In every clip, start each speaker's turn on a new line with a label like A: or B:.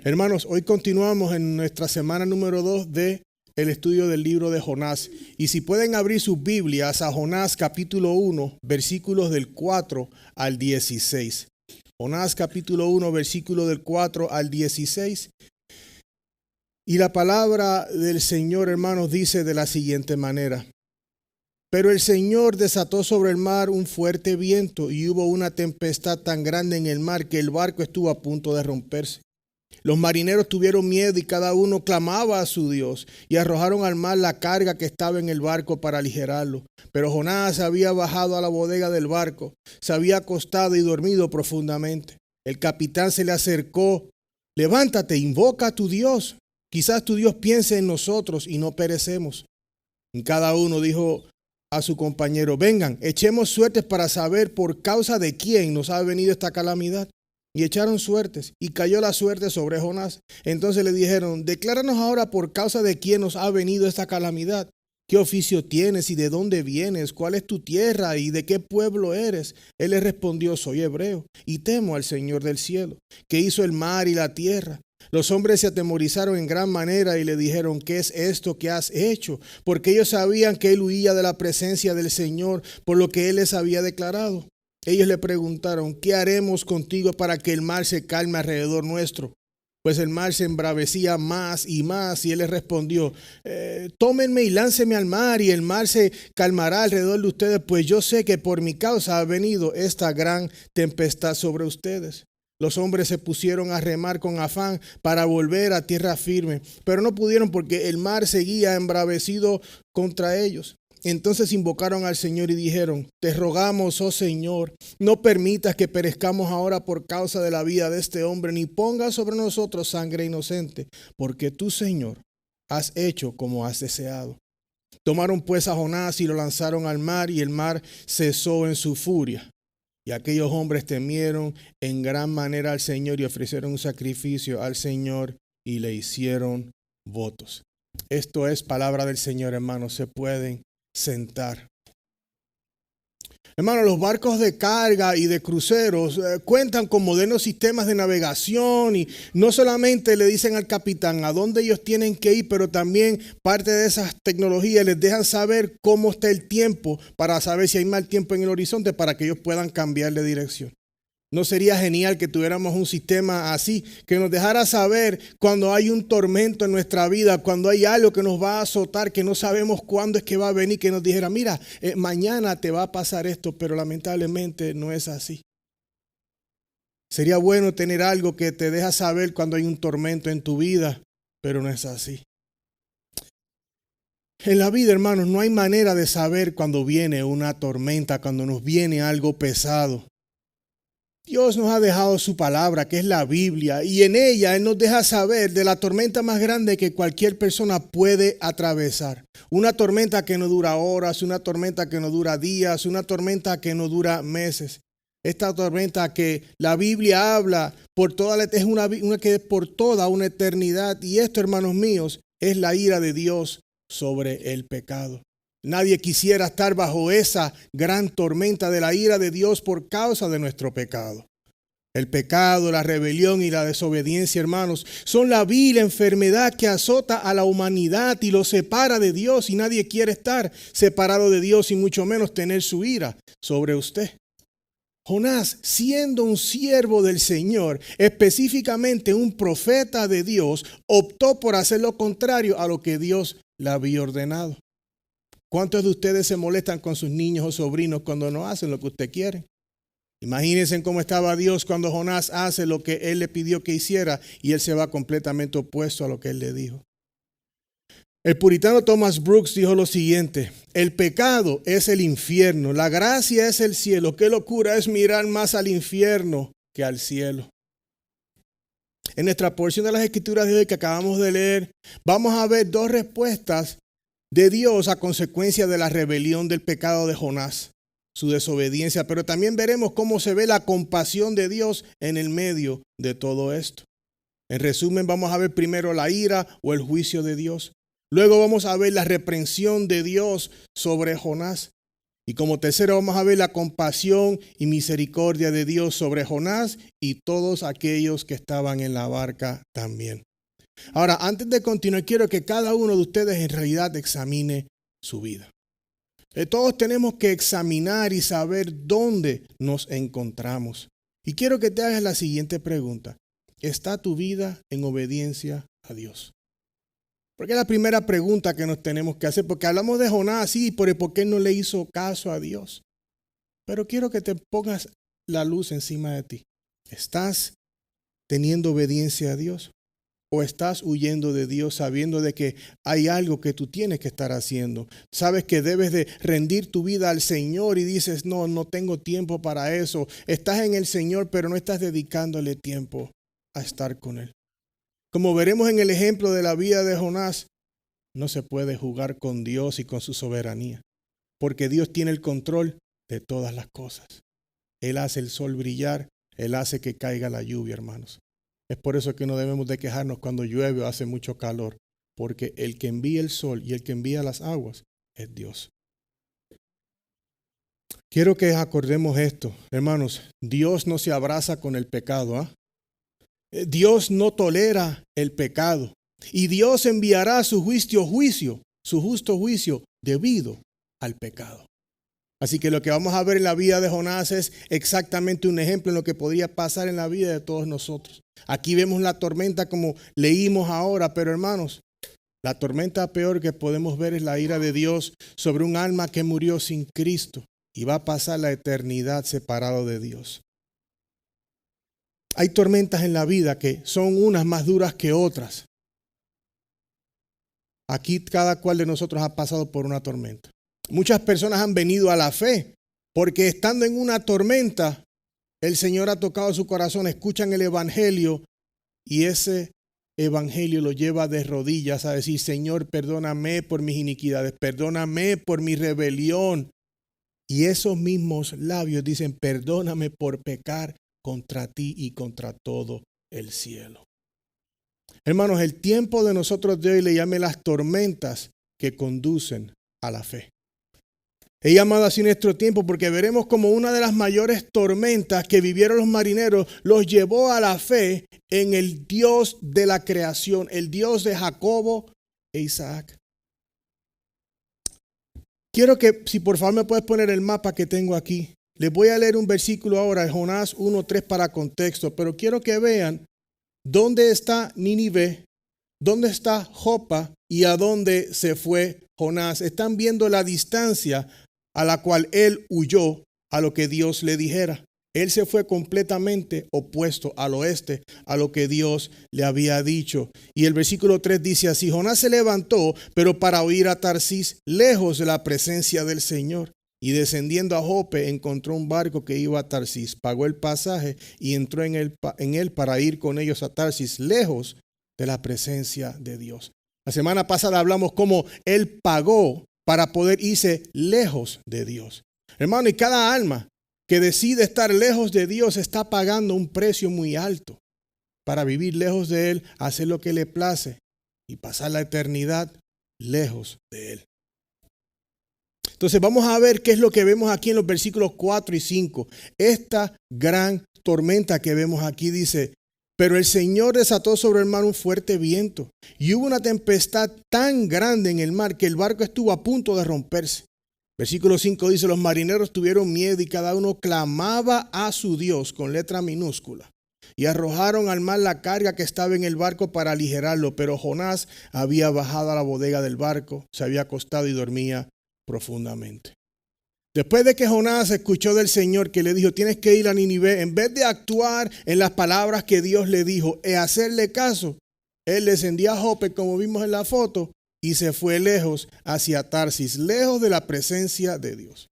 A: Hermanos, hoy continuamos en nuestra semana número 2 de el estudio del libro de Jonás. Y si pueden abrir sus Biblias a Jonás capítulo 1, versículos del 4 al 16. Jonás capítulo 1, versículo del 4 al 16. Y la palabra del Señor, hermanos, dice de la siguiente manera. Pero el Señor desató sobre el mar un fuerte viento y hubo una tempestad tan grande en el mar que el barco estuvo a punto de romperse. Los marineros tuvieron miedo y cada uno clamaba a su Dios y arrojaron al mar la carga que estaba en el barco para aligerarlo. Pero Jonás había bajado a la bodega del barco, se había acostado y dormido profundamente. El capitán se le acercó. Levántate, invoca a tu Dios. Quizás tu Dios piense en nosotros y no perecemos. Y cada uno dijo a su compañero, vengan, echemos suertes para saber por causa de quién nos ha venido esta calamidad. Y echaron suertes, y cayó la suerte sobre Jonás. Entonces le dijeron, decláranos ahora por causa de quién nos ha venido esta calamidad. ¿Qué oficio tienes y de dónde vienes? ¿Cuál es tu tierra y de qué pueblo eres? Él le respondió, soy hebreo, y temo al Señor del cielo, que hizo el mar y la tierra. Los hombres se atemorizaron en gran manera y le dijeron, ¿qué es esto que has hecho? Porque ellos sabían que él huía de la presencia del Señor, por lo que él les había declarado. Ellos le preguntaron, ¿qué haremos contigo para que el mar se calme alrededor nuestro? Pues el mar se embravecía más y más y él les respondió, tómenme y lánceme al mar y el mar se calmará alrededor de ustedes, pues yo sé que por mi causa ha venido esta gran tempestad sobre ustedes. Los hombres se pusieron a remar con afán para volver a tierra firme, pero no pudieron porque el mar seguía embravecido contra ellos. Entonces invocaron al Señor y dijeron, te rogamos, oh Señor, no permitas que perezcamos ahora por causa de la vida de este hombre, ni pongas sobre nosotros sangre inocente, porque tú, Señor, has hecho como has deseado. Tomaron pues a Jonás y lo lanzaron al mar, y el mar cesó en su furia. Y aquellos hombres temieron en gran manera al Señor y ofrecieron un sacrificio al Señor y le hicieron votos. Esto es palabra del Señor, hermanos, se pueden sentar. Hermanos, los barcos de carga y de cruceros cuentan con modernos sistemas de navegación y no solamente le dicen al capitán a dónde ellos tienen que ir, pero también parte de esas tecnologías les dejan saber cómo está el tiempo para saber si hay mal tiempo en el horizonte para que ellos puedan cambiar de dirección. ¿No sería genial que tuviéramos un sistema así, que nos dejara saber cuando hay un tormento en nuestra vida, cuando hay algo que nos va a azotar, que no sabemos cuándo es que va a venir, que nos dijera, mira, mañana te va a pasar esto, pero lamentablemente no es así? Sería bueno tener algo que te deja saber cuando hay un tormento en tu vida, pero no es así. En la vida, hermanos, no hay manera de saber cuando viene una tormenta, cuando nos viene algo pesado. Dios nos ha dejado su palabra, que es la Biblia, y en ella Él nos deja saber de la tormenta más grande que cualquier persona puede atravesar. Una tormenta que no dura horas, una tormenta que no dura días, una tormenta que no dura meses. Esta tormenta que la Biblia habla es una que es por toda una eternidad. Y esto, hermanos míos, es la ira de Dios sobre el pecado. Nadie quisiera estar bajo esa gran tormenta de la ira de Dios por causa de nuestro pecado. El pecado, la rebelión y la desobediencia, hermanos, son la vil enfermedad que azota a la humanidad y lo separa de Dios. Y nadie quiere estar separado de Dios y mucho menos tener su ira sobre usted. Jonás, siendo un siervo del Señor, específicamente un profeta de Dios, optó por hacer lo contrario a lo que Dios le había ordenado. ¿Cuántos de ustedes se molestan con sus niños o sobrinos cuando no hacen lo que usted quiere? Imagínense cómo estaba Dios cuando Jonás hace lo que Él le pidió que hiciera y Él se va completamente opuesto a lo que Él le dijo. El puritano Thomas Brooks dijo lo siguiente, el pecado es el infierno, la gracia es el cielo. Qué locura es mirar más al infierno que al cielo. En nuestra porción de las Escrituras de hoy que acabamos de leer, vamos a ver dos respuestas de Dios a consecuencia de la rebelión del pecado de Jonás, su desobediencia, pero también veremos cómo se ve la compasión de Dios en el medio de todo esto. En resumen, vamos a ver primero la ira o el juicio de Dios. Luego vamos a ver la reprensión de Dios sobre Jonás. Y como tercero vamos a ver la compasión y misericordia de Dios sobre Jonás y todos aquellos que estaban en la barca también. Ahora, antes de continuar, quiero que cada uno de ustedes en realidad examine su vida. Todos tenemos que examinar y saber dónde nos encontramos. Y quiero que te hagas la siguiente pregunta. ¿Está tu vida en obediencia a Dios? Porque es la primera pregunta que nos tenemos que hacer. Porque hablamos de Jonás, sí, pero ¿por qué no le hizo caso a Dios? Pero quiero que te pongas la luz encima de ti. ¿Estás teniendo obediencia a Dios? ¿O estás huyendo de Dios sabiendo de que hay algo que tú tienes que estar haciendo? Sabes que debes de rendir tu vida al Señor y dices, no tengo tiempo para eso. Estás en el Señor, pero no estás dedicándole tiempo a estar con Él. Como veremos en el ejemplo de la vida de Jonás, no se puede jugar con Dios y con su soberanía, porque Dios tiene el control de todas las cosas. Él hace el sol brillar, Él hace que caiga la lluvia, hermanos. Es por eso que no debemos de quejarnos cuando llueve o hace mucho calor, porque el que envía el sol y el que envía las aguas es Dios. Quiero que acordemos esto, hermanos. Dios no se abraza con el pecado. Dios no tolera el pecado. Y Dios enviará su justo juicio debido al pecado. Así que lo que vamos a ver en la vida de Jonás es exactamente un ejemplo en lo que podría pasar en la vida de todos nosotros. Aquí vemos la tormenta como leímos ahora, pero hermanos, la tormenta peor que podemos ver es la ira de Dios sobre un alma que murió sin Cristo y va a pasar la eternidad separado de Dios. Hay tormentas en la vida que son unas más duras que otras. Aquí cada cual de nosotros ha pasado por una tormenta. Muchas personas han venido a la fe porque estando en una tormenta, el Señor ha tocado su corazón, escuchan el evangelio y ese evangelio lo lleva de rodillas a decir, Señor, perdóname por mis iniquidades, perdóname por mi rebelión. Y esos mismos labios dicen, perdóname por pecar contra ti y contra todo el cielo. Hermanos, el tiempo de nosotros de hoy le llame las tormentas que conducen a la fe. He llamado así nuestro tiempo porque veremos como una de las mayores tormentas que vivieron los marineros los llevó a la fe en el Dios de la creación, el Dios de Jacobo e Isaac. Quiero que, si por favor me puedes poner el mapa que tengo aquí. Les voy a leer un versículo ahora, Jonás 1:3 para contexto, pero quiero que vean dónde está Nínive, dónde está Jopa y a dónde se fue Jonás. Están viendo la distancia a la cual él huyó a lo que Dios le dijera. Él se fue completamente opuesto al oeste a lo que Dios le había dicho. Y el versículo 3 dice así, Jonás se levantó, pero para huir a Tarsis, lejos de la presencia del Señor. Y descendiendo a Jope, encontró un barco que iba a Tarsis, pagó el pasaje y entró en él para ir con ellos a Tarsis, lejos de la presencia de Dios. La semana pasada hablamos cómo él pagó para poder irse lejos de Dios. Hermano, y cada alma que decide estar lejos de Dios está pagando un precio muy alto para vivir lejos de Él, hacer lo que le place y pasar la eternidad lejos de Él. Entonces vamos a ver qué es lo que vemos aquí en los versículos 4 y 5. Esta gran tormenta que vemos aquí dice, pero el Señor desató sobre el mar un fuerte viento y hubo una tempestad tan grande en el mar que el barco estuvo a punto de romperse. Versículo 5 dice, los marineros tuvieron miedo y cada uno clamaba a su Dios con letra minúscula. Y arrojaron al mar la carga que estaba en el barco para aligerarlo, pero Jonás había bajado a la bodega del barco, se había acostado y dormía profundamente. Después de que Jonás escuchó del Señor que le dijo, tienes que ir a Nínive, en vez de actuar en las palabras que Dios le dijo y hacerle caso, él descendió a Jope, como vimos en la foto, y se fue lejos hacia Tarsis, lejos de la presencia de Dios.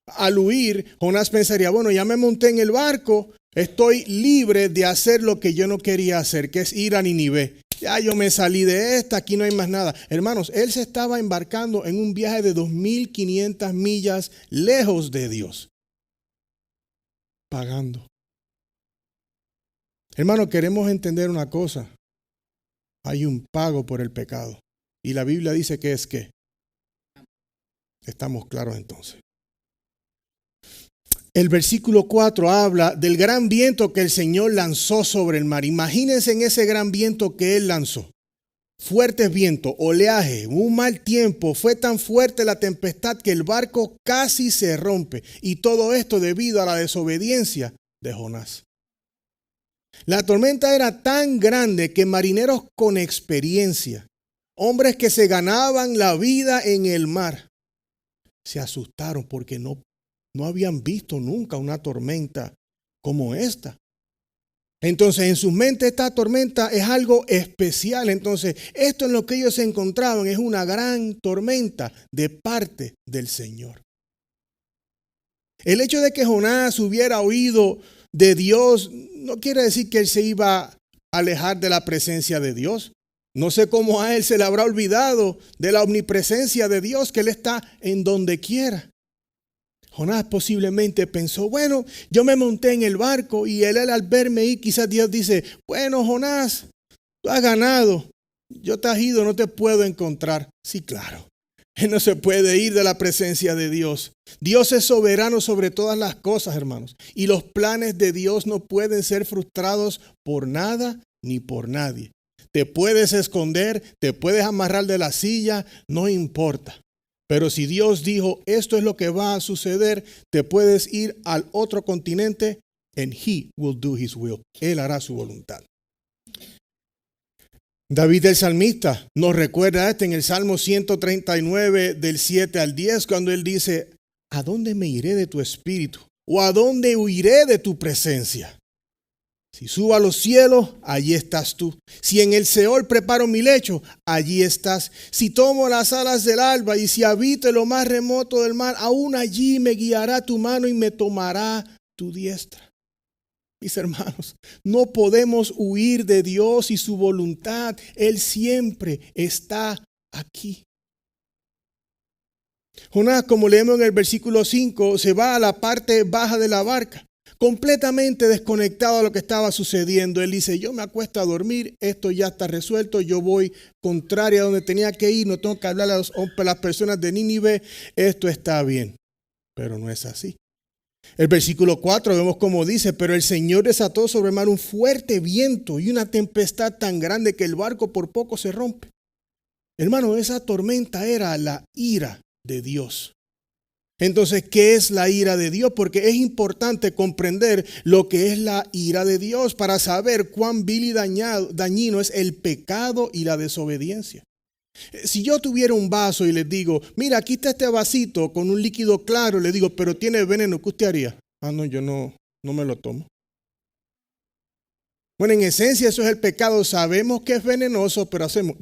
A: Al huir, Jonás pensaría, bueno, ya me monté en el barco, estoy libre de hacer lo que yo no quería hacer, que es ir a Nínive. Ya yo me salí de esta, aquí no hay más nada. Hermanos, él se estaba embarcando en un viaje de 2.500 millas lejos de Dios. Pagando. Hermanos, queremos entender una cosa. Hay un pago por el pecado. Y la Biblia dice que es ¿qué? Estamos claros entonces. El versículo 4 habla del gran viento que el Señor lanzó sobre el mar. Imagínense en ese gran viento que Él lanzó. Fuertes vientos, oleaje, un mal tiempo. Fue tan fuerte la tempestad que el barco casi se rompe. Y todo esto debido a la desobediencia de Jonás. La tormenta era tan grande que marineros con experiencia, hombres que se ganaban la vida en el mar, se asustaron porque no habían visto nunca una tormenta como esta. Entonces, en sus mentes esta tormenta es algo especial. Entonces, esto en lo que ellos se encontraban es una gran tormenta de parte del Señor. El hecho de que Jonás hubiera oído de Dios no quiere decir que él se iba a alejar de la presencia de Dios. No sé cómo a él se le habrá olvidado de la omnipresencia de Dios, que él está en donde quiera. Jonás posiblemente pensó, bueno, yo me monté en el barco y él al verme ir, quizás Dios dice, bueno, Jonás, tú has ganado, yo te has ido, no te puedo encontrar. Sí, claro, él no se puede ir de la presencia de Dios. Dios es soberano sobre todas las cosas, hermanos, y los planes de Dios no pueden ser frustrados por nada ni por nadie. Te puedes esconder, te puedes amarrar de la silla, no importa. Pero si Dios dijo, esto es lo que va a suceder, te puedes ir al otro continente and He will do His will. Él hará su voluntad. David el salmista nos recuerda en el Salmo 139 del 7 al 10 cuando él dice, ¿a dónde me iré de tu espíritu? ¿O a dónde huiré de tu presencia? Si subo a los cielos, allí estás tú. Si en el Seol preparo mi lecho, allí estás. Si tomo las alas del alba y si habito en lo más remoto del mar, aún allí me guiará tu mano y me tomará tu diestra. Mis hermanos, no podemos huir de Dios y su voluntad. Él siempre está aquí. Jonás, como leemos en el versículo 5, se va a la parte baja de la barca. Completamente desconectado a lo que estaba sucediendo. Él dice, yo me acuesto a dormir, esto ya está resuelto, yo voy contrario a donde tenía que ir, no tengo que hablar a las personas de Nínive, esto está bien. Pero no es así. El versículo 4 vemos como dice, pero el Señor desató sobre el mar un fuerte viento y una tempestad tan grande que el barco por poco se rompe. Hermano, esa tormenta era la ira de Dios. Entonces, ¿qué es la ira de Dios? Porque es importante comprender lo que es la ira de Dios para saber cuán vil y dañino es el pecado y la desobediencia. Si yo tuviera un vaso y les digo, mira, aquí está este vasito con un líquido claro, le digo, pero tiene veneno, ¿qué usted haría? Ah, no, yo no me lo tomo. Bueno, en esencia eso es el pecado. Sabemos que es venenoso, pero hacemos,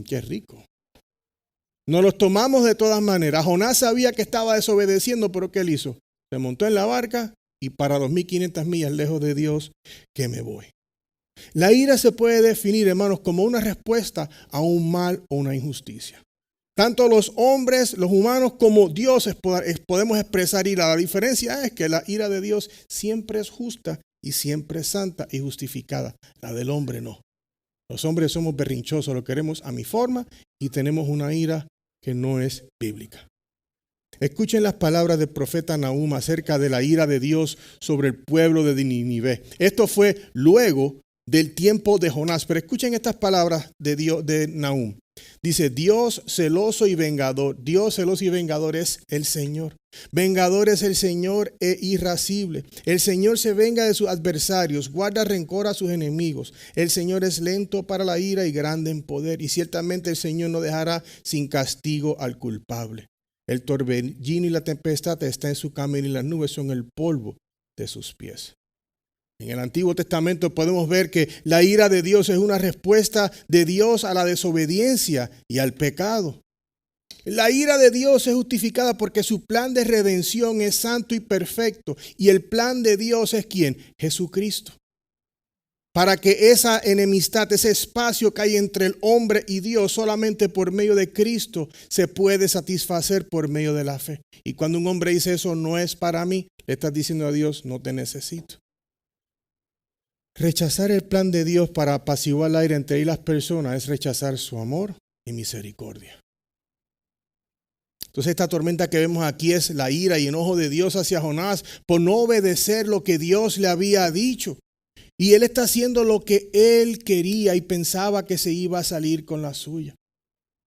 A: qué rico. Nos los tomamos de todas maneras. Jonás sabía que estaba desobedeciendo, pero ¿qué él hizo? Se montó en la barca y para 2500 millas lejos de Dios que me voy. La ira se puede definir, hermanos, como una respuesta a un mal o una injusticia. Tanto los hombres, los humanos, como dioses podemos expresar ira. La diferencia es que la ira de Dios siempre es justa y siempre es santa y justificada. La del hombre no. Los hombres somos berrinchosos, lo queremos a mi forma y tenemos una ira que no es bíblica. Escuchen las palabras del profeta Nahum acerca de la ira de Dios sobre el pueblo de Nínive. Esto fue luego del tiempo de Jonás, pero escuchen estas palabras de Dios, de Nahum. Dice, Dios celoso y vengador es el Señor. Vengador es el Señor e irascible. El Señor se venga de sus adversarios, guarda rencor a sus enemigos. El Señor es lento para la ira y grande en poder. Y ciertamente el Señor no dejará sin castigo al culpable. El torbellino y la tempestad está en su camino y las nubes son el polvo de sus pies. En el Antiguo Testamento podemos ver que la ira de Dios es una respuesta de Dios a la desobediencia y al pecado. La ira de Dios es justificada porque su plan de redención es santo y perfecto. Y el plan de Dios es ¿quién? Jesucristo. Para que esa enemistad, ese espacio que hay entre el hombre y Dios, solamente por medio de Cristo se puede satisfacer por medio de la fe. Y cuando un hombre dice eso no es para mí, le estás diciendo a Dios, no te necesito. Rechazar el plan de Dios para apaciguar el aire entre él y las personas es rechazar su amor y misericordia. Entonces esta tormenta que vemos aquí es la ira y enojo de Dios hacia Jonás por no obedecer lo que Dios le había dicho. Y él está haciendo lo que él quería y pensaba que se iba a salir con la suya.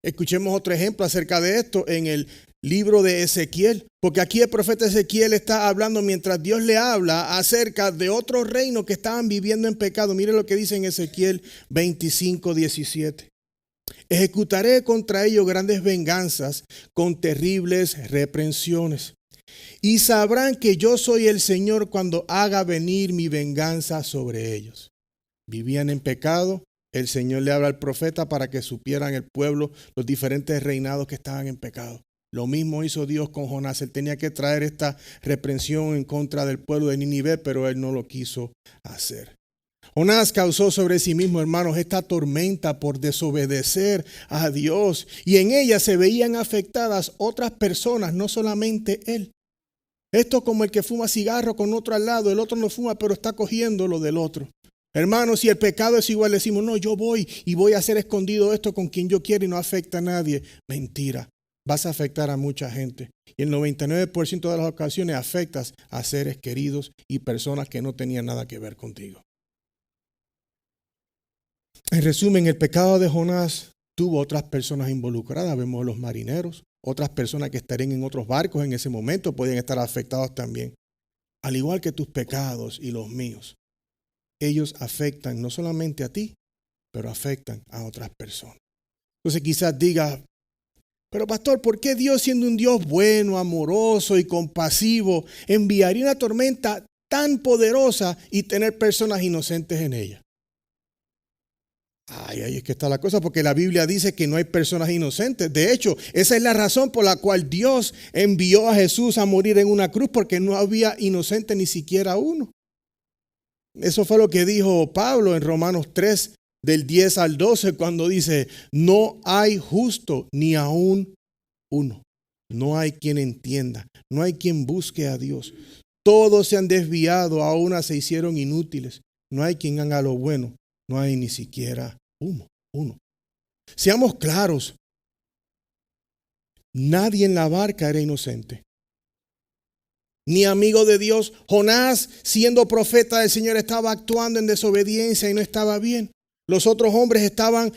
A: Escuchemos otro ejemplo acerca de esto en el libro de Ezequiel, porque aquí el profeta Ezequiel está hablando mientras Dios le habla acerca de otros reinos que estaban viviendo en pecado. Mire lo que dice en Ezequiel 25:17. Ejecutaré contra ellos grandes venganzas con terribles reprensiones. Y sabrán que yo soy el Señor cuando haga venir mi venganza sobre ellos. Vivían en pecado. El Señor le habla al profeta para que supieran el pueblo los diferentes reinados que estaban en pecado. Lo mismo hizo Dios con Jonás. Él tenía que traer esta reprensión en contra del pueblo de Nínive, pero él no lo quiso hacer. Jonás causó sobre sí mismo, hermanos, esta tormenta por desobedecer a Dios. Y en ella se veían afectadas otras personas, no solamente él. Esto como el que fuma cigarro con otro al lado. El otro no fuma, pero está cogiendo lo del otro. Hermanos, si el pecado es igual, decimos, no, yo voy a hacer escondido esto con quien yo quiero y no afecta a nadie. Mentira, vas a afectar a mucha gente. Y el 99% de las ocasiones afectas a seres queridos y personas que no tenían nada que ver contigo. En resumen, el pecado de Jonás tuvo otras personas involucradas. Vemos los marineros, otras personas que estarían en otros barcos en ese momento pueden estar afectados también. Al igual que tus pecados y los míos. Ellos afectan no solamente a ti, pero afectan a otras personas. Entonces quizás digas, pero pastor, ¿por qué Dios, siendo un Dios bueno, amoroso y compasivo, enviaría una tormenta tan poderosa y tener personas inocentes en ella? Ahí es que está la cosa, porque la Biblia dice que no hay personas inocentes. De hecho, esa es la razón por la cual Dios envió a Jesús a morir en una cruz, porque no había inocente ni siquiera uno. Eso fue lo que dijo Pablo en Romanos 3, del 10 al 12, cuando dice, no hay justo ni aún uno. No hay quien entienda, no hay quien busque a Dios. Todos se han desviado, a una se hicieron inútiles. No hay quien haga lo bueno, no hay ni siquiera uno. Seamos claros, nadie en la barca era inocente. Ni amigo de Dios. Jonás, siendo profeta del Señor, estaba actuando en desobediencia y no estaba bien. Los otros hombres estaban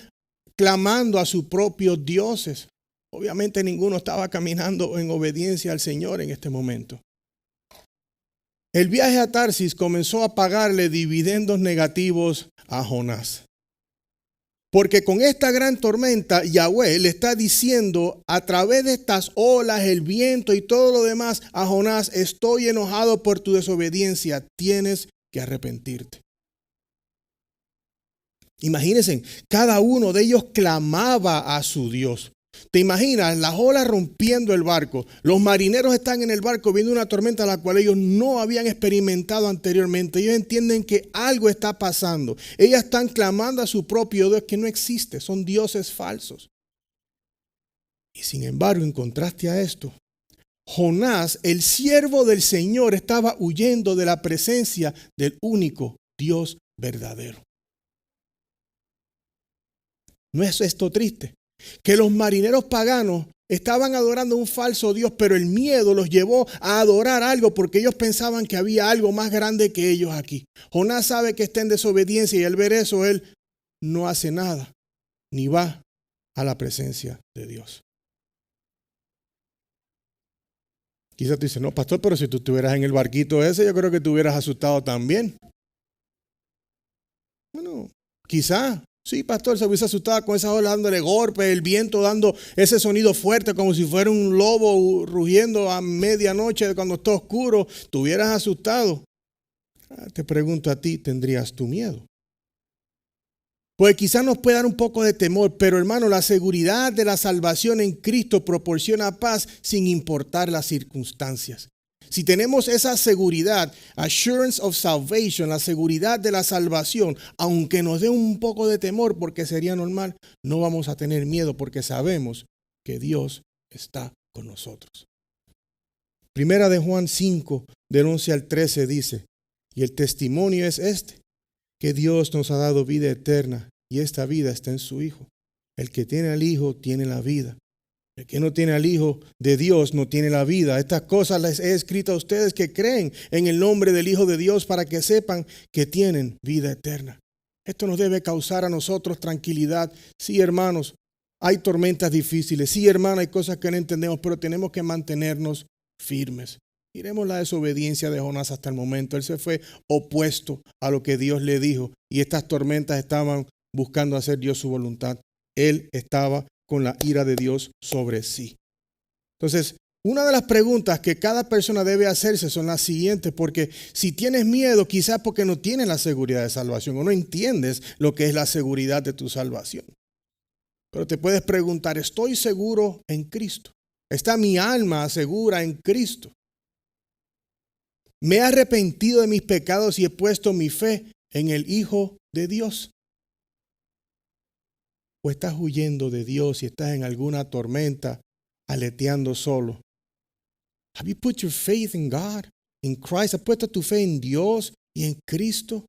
A: clamando a sus propios dioses. Obviamente ninguno estaba caminando en obediencia al Señor en este momento. El viaje a Tarsis comenzó a pagarle dividendos negativos a Jonás. Porque con esta gran tormenta, Yahweh le está diciendo a través de estas olas, el viento y todo lo demás a Jonás, estoy enojado por tu desobediencia, tienes que arrepentirte. Imagínense, cada uno de ellos clamaba a su Dios. ¿Te imaginas? Las olas rompiendo el barco. Los marineros están en el barco viendo una tormenta a la cual ellos no habían experimentado anteriormente. Ellos entienden que algo está pasando. Ellos están clamando a su propio Dios que no existe. Son dioses falsos. Y sin embargo, en contraste a esto, Jonás, el siervo del Señor, estaba huyendo de la presencia del único Dios verdadero. ¿No es esto triste? Que los marineros paganos estaban adorando a un falso Dios, pero el miedo los llevó a adorar algo porque ellos pensaban que había algo más grande que ellos aquí. Jonás sabe que está en desobediencia y al ver eso él no hace nada, ni va a la presencia de Dios. Quizás tú dices, no, pastor, pero si tú estuvieras en el barquito ese, yo creo que te hubieras asustado también. Bueno, quizás. Sí, pastor, se hubiese asustado con esa ola dándole golpe, el viento dando ese sonido fuerte como si fuera un lobo rugiendo a medianoche cuando está oscuro. ¿Te hubieras asustado? Te pregunto a ti, ¿tendrías tu miedo? Pues quizás nos puede dar un poco de temor, pero hermano, la seguridad de la salvación en Cristo proporciona paz sin importar las circunstancias. Si tenemos esa seguridad, assurance of salvation, la seguridad de la salvación, aunque nos dé un poco de temor porque sería normal, no vamos a tener miedo porque sabemos que Dios está con nosotros. Primera de Juan 5, del 11 al 13 dice, y el testimonio es este, que Dios nos ha dado vida eterna y esta vida está en su Hijo. El que tiene al Hijo tiene la vida. El que no tiene al Hijo de Dios no tiene la vida. Estas cosas les he escrito a ustedes que creen en el nombre del Hijo de Dios para que sepan que tienen vida eterna. Esto nos debe causar a nosotros tranquilidad. Sí, hermanos, hay tormentas difíciles. Sí, hermanos, hay cosas que no entendemos, pero tenemos que mantenernos firmes. Miremos la desobediencia de Jonás hasta el momento. Él se fue opuesto a lo que Dios le dijo y estas tormentas estaban buscando hacer Dios su voluntad. Él estaba con la ira de Dios sobre sí. Entonces, una de las preguntas que cada persona debe hacerse son las siguientes, porque si tienes miedo, quizás porque no tienes la seguridad de salvación o no entiendes lo que es la seguridad de tu salvación. Pero te puedes preguntar, ¿estoy seguro en Cristo? ¿Está mi alma segura en Cristo? ¿Me he arrepentido de mis pecados y he puesto mi fe en el Hijo de Dios? ¿O estás huyendo de Dios y estás en alguna tormenta, aleteando solo? Have you put your faith in God, in Christ? ¿Has puesto tu fe en Dios y en Cristo?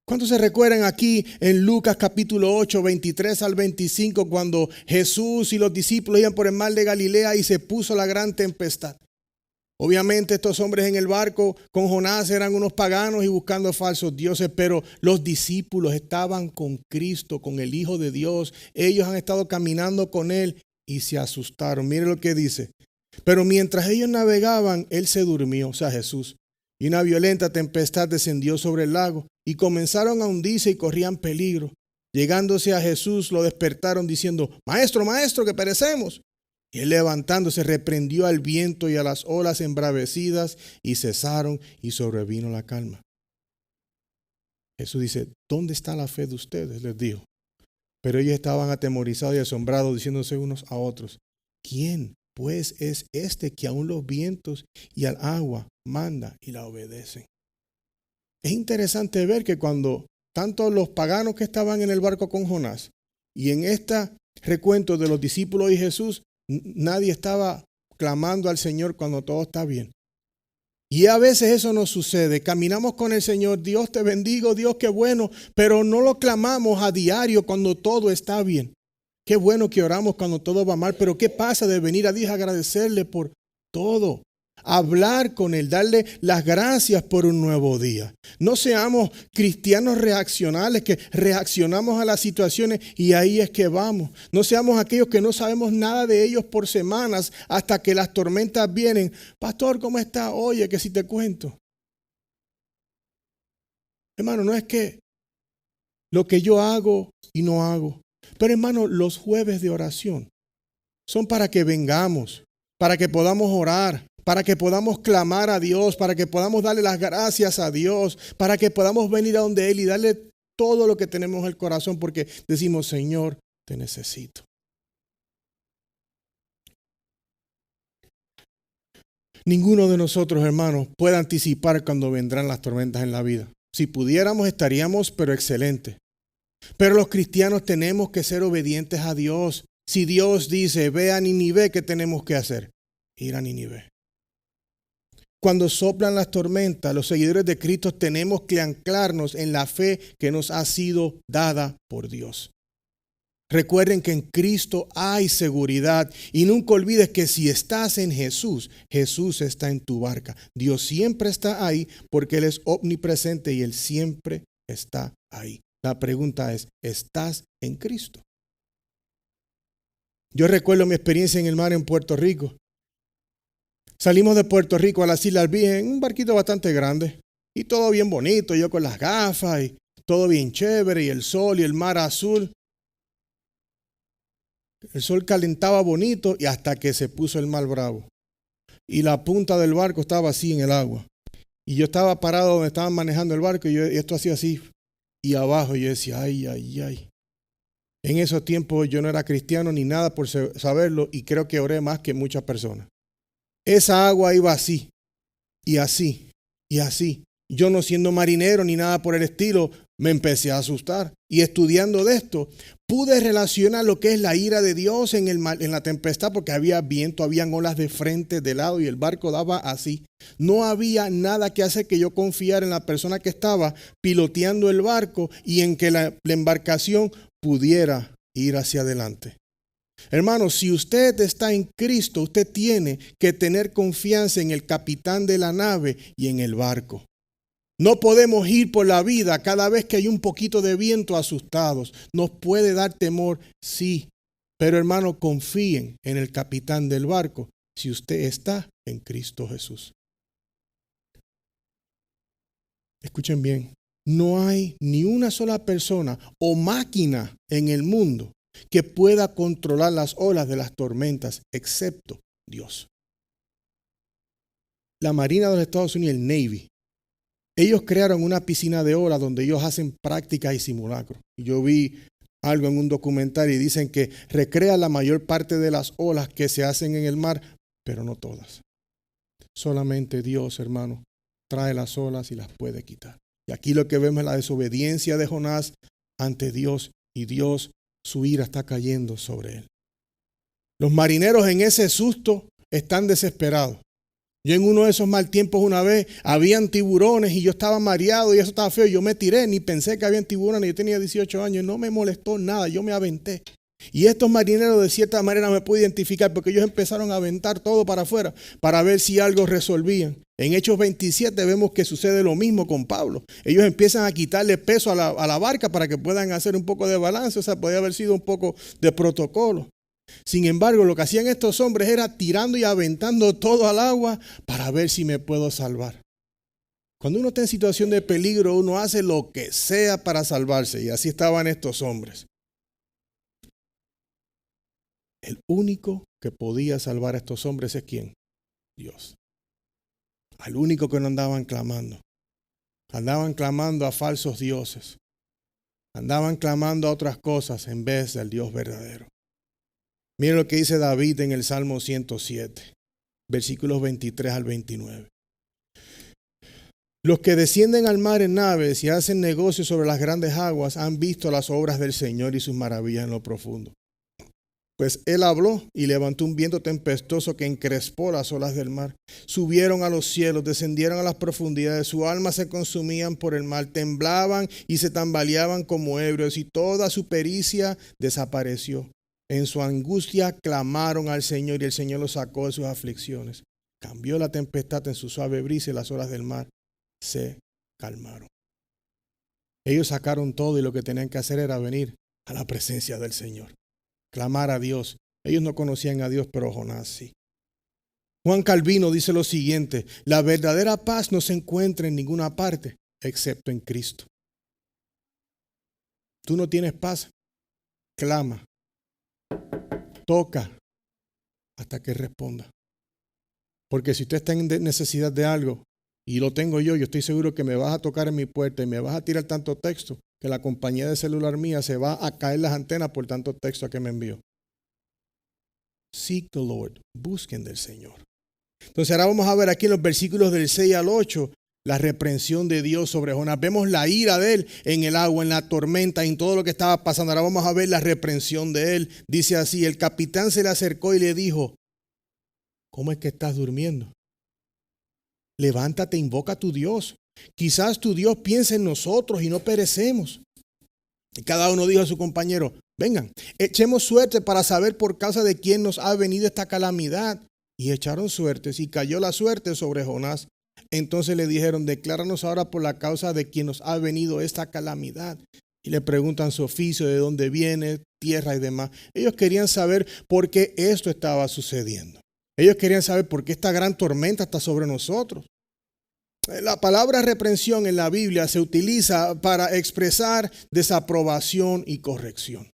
A: ¿Cuántos se recuerdan aquí en Lucas capítulo 8, 23 al 25, cuando Jesús y los discípulos iban por el mar de Galilea y se puso la gran tempestad? Obviamente estos hombres en el barco con Jonás eran unos paganos y buscando falsos dioses, pero los discípulos estaban con Cristo, con el Hijo de Dios. Ellos han estado caminando con Él y se asustaron. Mire lo que dice. Pero mientras ellos navegaban, Él se durmió, o sea Jesús. Y una violenta tempestad descendió sobre el lago y comenzaron a hundirse y corrían peligro. Llegándose a Jesús lo despertaron diciendo, Maestro, Maestro, que perecemos. Y él levantándose reprendió al viento y a las olas embravecidas y cesaron y sobrevino la calma. Jesús dice, ¿dónde está la fe de ustedes? Les dijo. Pero ellos estaban atemorizados y asombrados diciéndose unos a otros, ¿quién pues es este que aún los vientos y al agua manda y la obedecen? Es interesante ver que cuando tanto los paganos que estaban en el barco con Jonás y en este recuento de los discípulos y Jesús, nadie estaba clamando al Señor cuando todo está bien. Y a veces eso nos sucede. Caminamos con el Señor, Dios te bendigo, Dios qué bueno, pero no lo clamamos a diario cuando todo está bien. Qué bueno que oramos cuando todo va mal, pero ¿qué pasa de venir a Dios a agradecerle por todo? Hablar con Él, darle las gracias por un nuevo día. No seamos cristianos reaccionales que reaccionamos a las situaciones y ahí es que vamos. No seamos aquellos que no sabemos nada de ellos por semanas hasta que las tormentas vienen. Pastor, ¿cómo está? Oye, que si te cuento. Hermano, no es que lo que yo hago y no hago. Pero hermano, los jueves de oración son para que vengamos, para que podamos orar, para que podamos clamar a Dios, para que podamos darle las gracias a Dios, para que podamos venir a donde Él y darle todo lo que tenemos en el corazón, porque decimos, Señor, te necesito. Ninguno de nosotros, hermanos, puede anticipar cuando vendrán las tormentas en la vida. Si pudiéramos, estaríamos, pero excelente. Pero los cristianos tenemos que ser obedientes a Dios. Si Dios dice, ve a Nínive, ¿qué tenemos que hacer? Ir a Nínive. Cuando soplan las tormentas, los seguidores de Cristo tenemos que anclarnos en la fe que nos ha sido dada por Dios. Recuerden que en Cristo hay seguridad y nunca olvides que si estás en Jesús, Jesús está en tu barca. Dios siempre está ahí porque Él es omnipresente y Él siempre está ahí. La pregunta es, ¿estás en Cristo? Yo recuerdo mi experiencia en el mar en Puerto Rico. Salimos de Puerto Rico a las Islas Vírgenes en un barquito bastante grande y todo bien bonito, yo con las gafas y todo bien chévere y el sol y el mar azul. El sol calentaba bonito y hasta que se puso el mar bravo y la punta del barco estaba así en el agua y yo estaba parado donde estaban manejando el barco y esto hacía así y abajo yo decía ay, ay, ay. En esos tiempos yo no era cristiano ni nada por saberlo y creo que oré más que muchas personas. Esa agua iba así, y así, y así. Yo no siendo marinero ni nada por el estilo, me empecé a asustar. Y estudiando de esto, pude relacionar lo que es la ira de Dios en la tempestad, porque había viento, habían olas de frente, de lado, y el barco daba así. No había nada que hacer que yo confiara en la persona que estaba piloteando el barco y en que la embarcación pudiera ir hacia adelante. Hermanos, si usted está en Cristo, usted tiene que tener confianza en el capitán de la nave y en el barco. No podemos ir por la vida cada vez que hay un poquito de viento asustados. Nos puede dar temor, sí. Pero hermanos, confíen en el capitán del barco si usted está en Cristo Jesús. Escuchen bien, no hay ni una sola persona o máquina en el mundo que pueda controlar las olas de las tormentas, excepto Dios. La Marina de los Estados Unidos, el Navy, ellos crearon una piscina de olas donde ellos hacen prácticas y simulacros. Yo vi algo en un documental y dicen que recrea la mayor parte de las olas que se hacen en el mar, pero no todas. Solamente Dios, hermano, trae las olas y las puede quitar. Y aquí lo que vemos es la desobediencia de Jonás ante Dios, y Dios, su ira está cayendo sobre él. Los marineros en ese susto están desesperados. Yo en uno de esos mal tiempos una vez, habían tiburones y yo estaba mareado y eso estaba feo. Yo me tiré, ni pensé que habían tiburones. Yo tenía 18 años, no me molestó nada, yo me aventé. Y estos marineros de cierta manera me pude identificar porque ellos empezaron a aventar todo para afuera para ver si algo resolvían. En Hechos 27 vemos que sucede lo mismo con Pablo. Ellos empiezan a quitarle peso a la barca para que puedan hacer un poco de balance. O sea, podía haber sido un poco de protocolo. Sin embargo, lo que hacían estos hombres era tirando y aventando todo al agua para ver si me puedo salvar. Cuando uno está en situación de peligro, uno hace lo que sea para salvarse. Y así estaban estos hombres. El único que podía salvar a estos hombres es ¿quién? Dios. Al único que no andaban clamando. Andaban clamando a falsos dioses. Andaban clamando a otras cosas en vez del Dios verdadero. Miren lo que dice David en el Salmo 107, versículos 23 al 29. Los que descienden al mar en naves y hacen negocios sobre las grandes aguas han visto las obras del Señor y sus maravillas en lo profundo. Pues él habló y levantó un viento tempestuoso que encrespó las olas del mar. Subieron a los cielos, descendieron a las profundidades, su alma se consumían por el mar, temblaban y se tambaleaban como ebrios y toda su pericia desapareció. En su angustia clamaron al Señor y el Señor los sacó de sus aflicciones. Cambió la tempestad en su suave brisa y las olas del mar se calmaron. Ellos sacaron todo y lo que tenían que hacer era venir a la presencia del Señor. Clamar a Dios. Ellos no conocían a Dios, pero Jonás sí. Juan Calvino dice lo siguiente: la verdadera paz no se encuentra en ninguna parte excepto en Cristo. Tú no tienes paz, clama. Toca hasta que responda. Porque si usted está en necesidad de algo y lo tengo yo estoy seguro que me vas a tocar en mi puerta y me vas a tirar tanto texto que la compañía de celular mía se va a caer las antenas por tanto texto que me envió. Seek the Lord. Busquen del Señor. Entonces ahora vamos a ver aquí en los versículos del 6 al 8 la reprensión de Dios sobre Jonás. Vemos la ira de él en el agua, en la tormenta, en todo lo que estaba pasando. Ahora vamos a ver la reprensión de él. Dice así: el capitán se le acercó y le dijo: ¿cómo es que estás durmiendo? Levántate, invoca a tu Dios. Quizás tu Dios piense en nosotros y no perecemos. Y cada uno dijo a su compañero: vengan, echemos suerte para saber por causa de quién nos ha venido esta calamidad. Y echaron suertes y cayó la suerte sobre Jonás. Entonces le dijeron: decláranos ahora por la causa de quien nos ha venido esta calamidad. Y le preguntan su oficio, de dónde viene, tierra y demás. Ellos querían saber por qué esto estaba sucediendo. Ellos querían saber por qué esta gran tormenta está sobre nosotros. La palabra reprensión en la Biblia se utiliza para expresar desaprobación y corrección.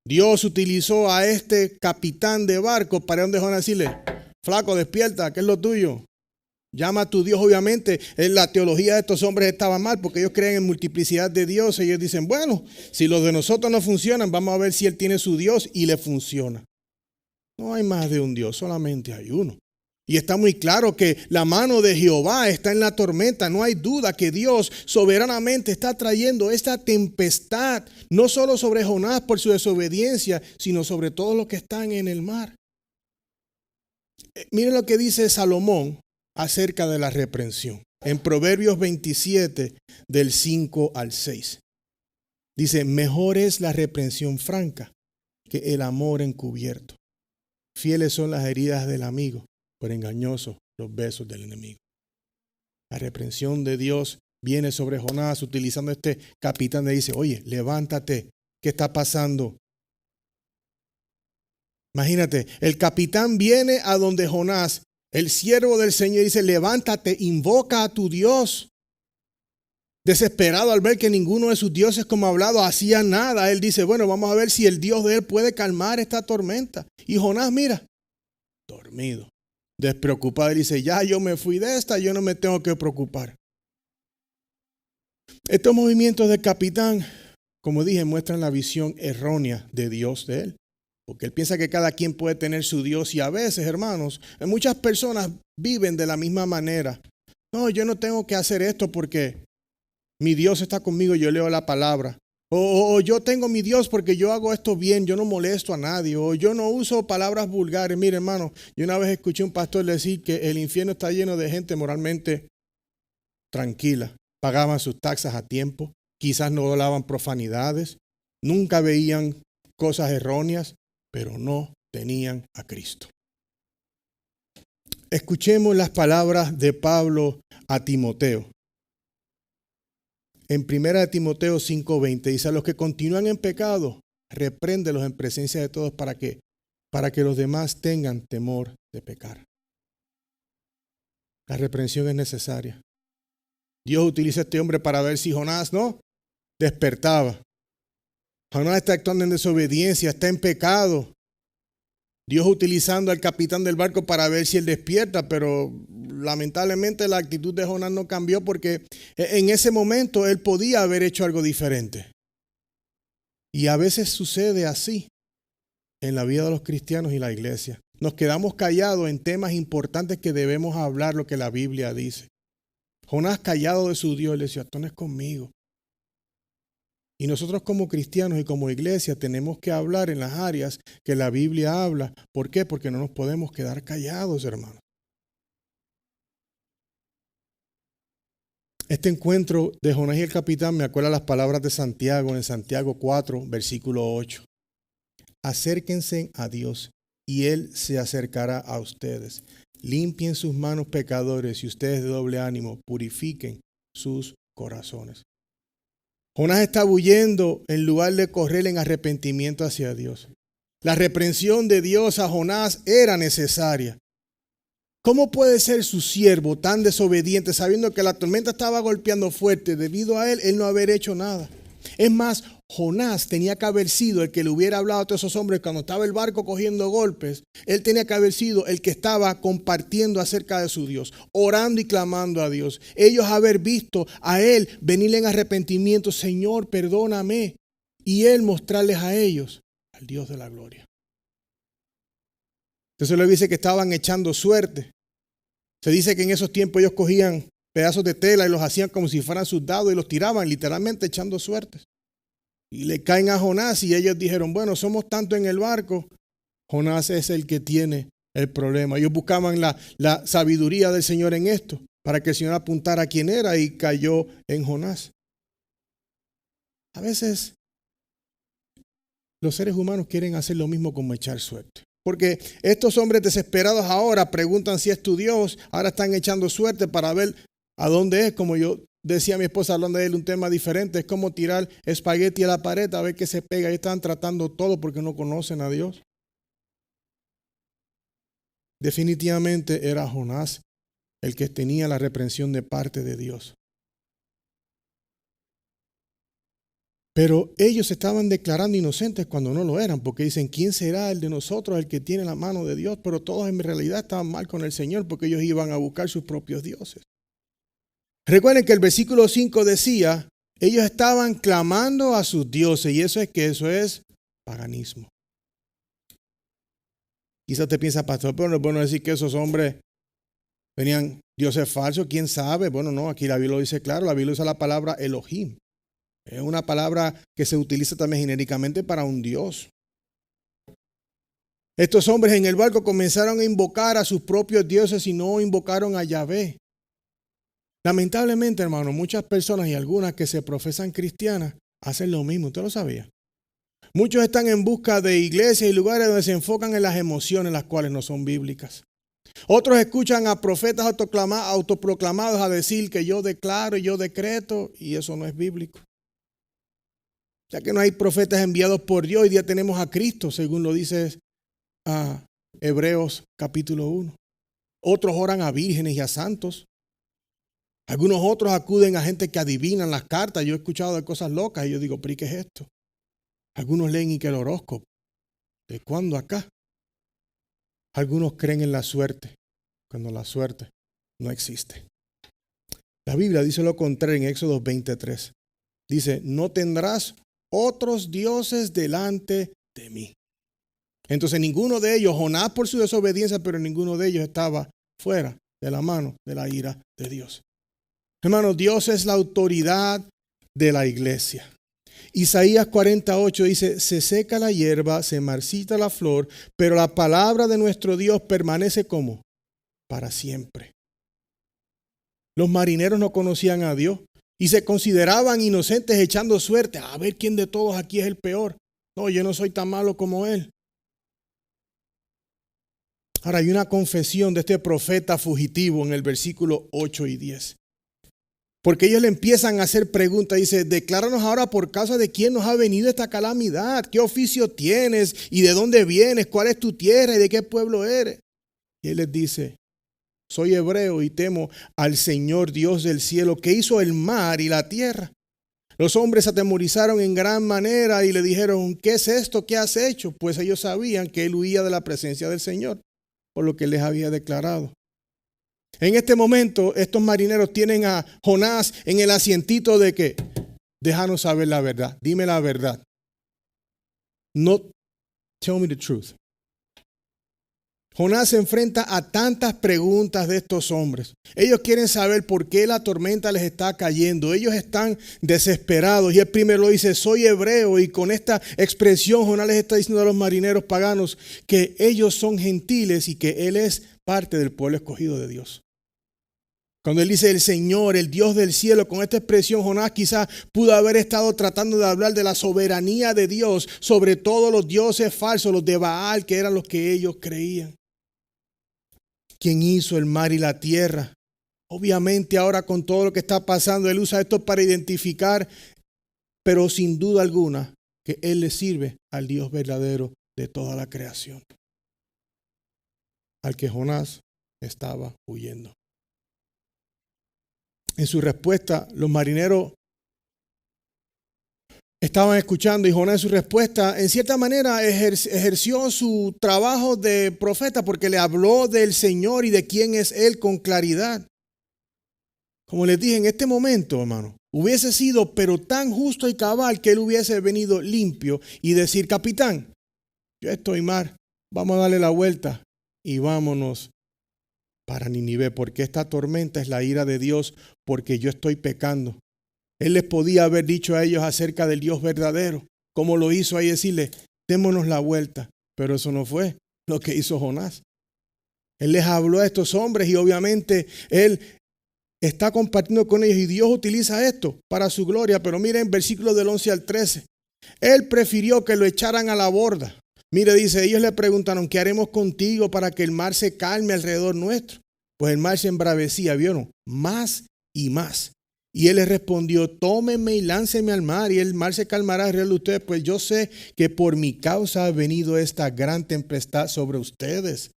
A: Dios utilizó a este capitán de barco para donde Jonás decirle: flaco, despierta, ¿qué es lo tuyo? Llama a tu Dios. Obviamente la teología de estos hombres estaba mal porque ellos creen en multiplicidad de dioses. Ellos dicen: bueno, si los de nosotros no funcionan, vamos a ver si él tiene su Dios y le funciona. No hay más de un Dios, solamente hay uno. Y está muy claro que la mano de Jehová está en la tormenta. No hay duda que Dios soberanamente está trayendo esta tempestad, no solo sobre Jonás por su desobediencia, sino sobre todos los que están en el mar. Miren lo que dice Salomón acerca de la reprensión. En Proverbios 27, del 5 al 6. Dice: mejor es la reprensión franca que el amor encubierto. Fieles son las heridas del amigo, pero engañosos los besos del enemigo. La reprensión de Dios viene sobre Jonás utilizando este capitán. Le dice, oye, levántate, ¿qué está pasando? Imagínate, el capitán viene a donde Jonás, el siervo del Señor, dice, levántate, invoca a tu Dios. Desesperado al ver que ninguno de sus dioses, como ha hablado, hacía nada, él dice, bueno, vamos a ver si el Dios de él puede calmar esta tormenta. Y Jonás, mira, dormido, despreocupado, él dice, ya yo me fui de esta, yo no me tengo que preocupar. Estos movimientos del capitán, como dije, muestran la visión errónea de Dios de él. Porque él piensa que cada quien puede tener su Dios y a veces, hermanos, muchas personas viven de la misma manera. No, yo no tengo que hacer esto porque mi Dios está conmigo, yo leo la palabra. O yo tengo mi Dios porque yo hago esto bien, yo no molesto a nadie. O yo no uso palabras vulgares. Mire, hermano, yo una vez escuché a un pastor decir que el infierno está lleno de gente moralmente tranquila. Pagaban sus taxas a tiempo, quizás no hablaban profanidades, nunca veían cosas erróneas, pero no tenían a Cristo. Escuchemos las palabras de Pablo a Timoteo. En 1 Timoteo 5:20 dice, a los que continúan en pecado, repréndelos en presencia de todos para que los demás tengan temor de pecar. La reprensión es necesaria. Dios utiliza a este hombre para ver si Jonás no despertaba. Jonás está actuando en desobediencia, está en pecado. Dios utilizando al capitán del barco para ver si él despierta, pero lamentablemente la actitud de Jonás no cambió porque en ese momento él podía haber hecho algo diferente. Y a veces sucede así en la vida de los cristianos y la iglesia. Nos quedamos callados en temas importantes que debemos hablar lo que la Biblia dice. Jonás callado de su Dios le decía, esto no es conmigo. Y nosotros como cristianos y como iglesia tenemos que hablar en las áreas que la Biblia habla. ¿Por qué? Porque no nos podemos quedar callados, hermanos. Este encuentro de Jonás y el capitán me acuerda las palabras de Santiago en Santiago 4, versículo 8. Acérquense a Dios y Él se acercará a ustedes. Limpien sus manos pecadores y ustedes de doble ánimo purifiquen sus corazones. Jonás estaba huyendo en lugar de correr en arrepentimiento hacia Dios. La reprensión de Dios a Jonás era necesaria. ¿Cómo puede ser su siervo tan desobediente sabiendo que la tormenta estaba golpeando fuerte debido a él no haber hecho nada? Es más, Jonás tenía que haber sido el que le hubiera hablado a todos esos hombres cuando estaba el barco cogiendo golpes. Él tenía que haber sido el que estaba compartiendo acerca de su Dios, orando y clamando a Dios. Ellos haber visto a él venir en arrepentimiento, Señor, perdóname. Y él mostrarles a ellos al Dios de la gloria. Entonces le dice que estaban echando suerte. Se dice que en esos tiempos ellos cogían pedazos de tela y los hacían como si fueran sus dados y los tiraban literalmente echando suertes. Y le caen a Jonás y ellos dijeron, bueno, somos tanto en el barco, Jonás es el que tiene el problema. Ellos buscaban la sabiduría del Señor en esto, para que el Señor apuntara a quién era y cayó en Jonás. A veces los seres humanos quieren hacer lo mismo como echar suerte. Porque estos hombres desesperados ahora preguntan si es tu Dios, ahora están echando suerte para ver a dónde es. Como yo decía a mi esposa hablando de él, un tema diferente, es como tirar espagueti a la pared a ver qué se pega. Y están tratando todo porque no conocen a Dios. Definitivamente era Jonás el que tenía la reprensión de parte de Dios. Pero ellos estaban declarando inocentes cuando no lo eran, porque dicen, ¿quién será el de nosotros el que tiene la mano de Dios? Pero todos en realidad estaban mal con el Señor porque ellos iban a buscar sus propios dioses. Recuerden que el versículo 5 decía, ellos estaban clamando a sus dioses y eso es paganismo. Quizás usted piensa, pastor, pero no es bueno decir que esos hombres tenían dioses falsos, ¿quién sabe? Bueno, no, aquí la Biblia lo dice claro, la Biblia usa la palabra Elohim. Es una palabra que se utiliza también genéricamente para un Dios. Estos hombres en el barco comenzaron a invocar a sus propios dioses y no invocaron a Yahvé. Lamentablemente, hermano, muchas personas y algunas que se profesan cristianas hacen lo mismo. ¿Usted lo sabía? Muchos están en busca de iglesias y lugares donde se enfocan en las emociones, las cuales no son bíblicas. Otros escuchan a profetas autoproclamados a decir que yo declaro y yo decreto, y eso no es bíblico. Ya que no hay profetas enviados por Dios, hoy día tenemos a Cristo, según lo dice Hebreos capítulo 1. Otros oran a vírgenes y a santos. Algunos otros acuden a gente que adivinan las cartas. Yo he escuchado de cosas locas y yo digo, ¿pero y qué es esto? Algunos leen y que el horóscopo. ¿De cuándo acá? Algunos creen en la suerte, cuando la suerte no existe. La Biblia dice lo contrario en Éxodo 23. Dice, no tendrás otros dioses delante de mí. Entonces ninguno de ellos, Jonás por su desobediencia, pero ninguno de ellos estaba fuera de la mano de la ira de Dios. Hermanos, Dios es la autoridad de la iglesia. Isaías 48 dice, se seca la hierba, se marchita la flor, pero la palabra de nuestro Dios permanece como para siempre. Los marineros no conocían a Dios y se consideraban inocentes echando suerte. A ver quién de todos aquí es el peor. No, yo no soy tan malo como él. Ahora hay una confesión de este profeta fugitivo en el versículo 8 y 10. Porque ellos le empiezan a hacer preguntas. Dice, decláranos ahora por causa de quién nos ha venido esta calamidad. ¿Qué oficio tienes? ¿Y de dónde vienes? ¿Cuál es tu tierra? ¿Y de qué pueblo eres? Y él les dice, soy hebreo y temo al Señor Dios del cielo, que hizo el mar y la tierra. Los hombres se atemorizaron en gran manera y le dijeron, ¿qué es esto? ¿Qué has hecho? Pues ellos sabían que él huía de la presencia del Señor, por lo que él les había declarado. En este momento, estos marineros tienen a Jonás en el asientito de que, déjanos saber la verdad, dime la verdad. No, tell me the truth. Jonás se enfrenta a tantas preguntas de estos hombres. Ellos quieren saber por qué la tormenta les está cayendo. Ellos están desesperados. Y el primero dice, soy hebreo. Y con esta expresión Jonás les está diciendo a los marineros paganos que ellos son gentiles y que él es parte del pueblo escogido de Dios. Cuando él dice el Señor, el Dios del cielo, con esta expresión Jonás quizás pudo haber estado tratando de hablar de la soberanía de Dios sobre todos los dioses falsos, los de Baal, que eran los que ellos creían. ¿Quién hizo el mar y la tierra? Obviamente ahora con todo lo que está pasando, él usa esto para identificar, pero sin duda alguna, que él le sirve al Dios verdadero de toda la creación, al que Jonás estaba huyendo. En su respuesta, los marineros estaban escuchando y Jonás en su respuesta, en cierta manera, ejerció su trabajo de profeta porque le habló del Señor y de quién es Él con claridad. Como les dije, en este momento, hermano, hubiese sido pero tan justo y cabal que él hubiese venido limpio y decir, capitán, yo estoy mal, vamos a darle la vuelta y vámonos para Nínive, porque esta tormenta es la ira de Dios, porque yo estoy pecando. Él les podía haber dicho a ellos acerca del Dios verdadero, como lo hizo ahí, decirle, démonos la vuelta, pero eso no fue lo que hizo Jonás. Él les habló a estos hombres y obviamente él está compartiendo con ellos y Dios utiliza esto para su gloria, pero miren versículos del 11 al 13. Él prefirió que lo echaran a la borda. Mire, dice, ellos le preguntaron, ¿qué haremos contigo para que el mar se calme alrededor nuestro? Pues el mar se embravecía, ¿vieron? Más y más. Y él les respondió, tómenme y láncenme al mar y el mar se calmará alrededor de ustedes, pues yo sé que por mi causa ha venido esta gran tempestad sobre ustedes.